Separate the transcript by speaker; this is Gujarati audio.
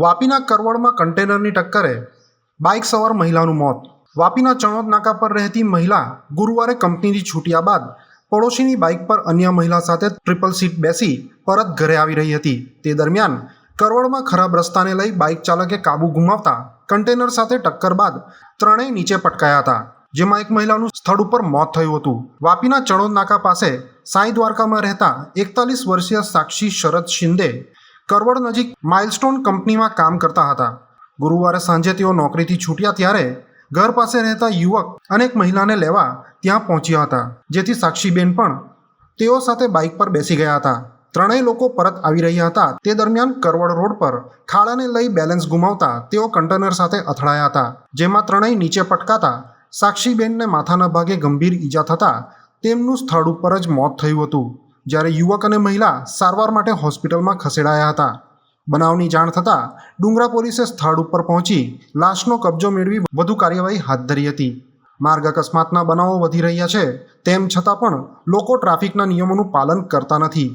Speaker 1: વાપીના કરવડમાં કન્ટેનરની ટક્કરે બાઇક સવાર મહિલાનું મોત. વાપીના ચણોદ નાકા પર રહેતી મહિલા ગુરુવારે કંપનીથી છૂટ્યા બાદ પડોશીની બાઇક પર અન્ય મહિલા સાથે ટ્રિપલ સીટ બેસી પરત ઘરે આવી રહી હતી. તે દરમિયાન કરવડમાં ખરાબ રસ્તાને લઈ બાઇક ચાલકે કાબુ ગુમાવતા કન્ટેનર સાથે ટક્કર બાદ ત્રણેય નીચે પટકાયા હતા, જેમાં એક મહિલાનું સ્થળ ઉપર મોત થયું હતું. વાપીના ચણોદ નાકા પાસે સાંઈ દ્વારકામાં રહેતા 41 વર્ષીય સાક્ષી શરદ શિંદે કરવડ નજીક માઇલસ્ટોન કંપનીમાં કામ કરતા હતા. ગુરુવારે સાંજે તેઓ નોકરીથી છૂટ્યા ત્યારે ઘર પાસે રહેતા યુવક અનેક મહિલાને લેવા ત્યાં પહોંચ્યા હતા, જેથી સાક્ષીબેન પણ તેઓ સાથે બાઇક પર બેસી ગયા હતા. ત્રણેય લોકો પરત આવી રહ્યા હતા. તે દરમિયાન કરવડ રોડ પર ખાડાને લઈ બેલેન્સ ગુમાવતા તેઓ કન્ટેનર સાથે અથડાયા હતા, જેમાં ત્રણેય નીચે પટકાતા સાક્ષીબેનને માથાના ભાગે ગંભીર ઈજા થતાં તેમનું સ્થળ ઉપર જ મોત થયું હતું, જ્યારે યુવક અને મહિલા સારવાર માટે હોસ્પિટલમાં ખસેડાયા હતા. બનાવની જાણ થતાં ડુંગરા પોલીસે સ્થળ ઉપર પહોંચી લાશનો કબજો મેળવી વધુ કાર્યવાહી હાથ ધરી હતી. માર્ગ અકસ્માતના બનાવો વધી રહ્યા છે, તેમ છતાં પણ લોકો ટ્રાફિકના નિયમોનું પાલન કરતા નથી.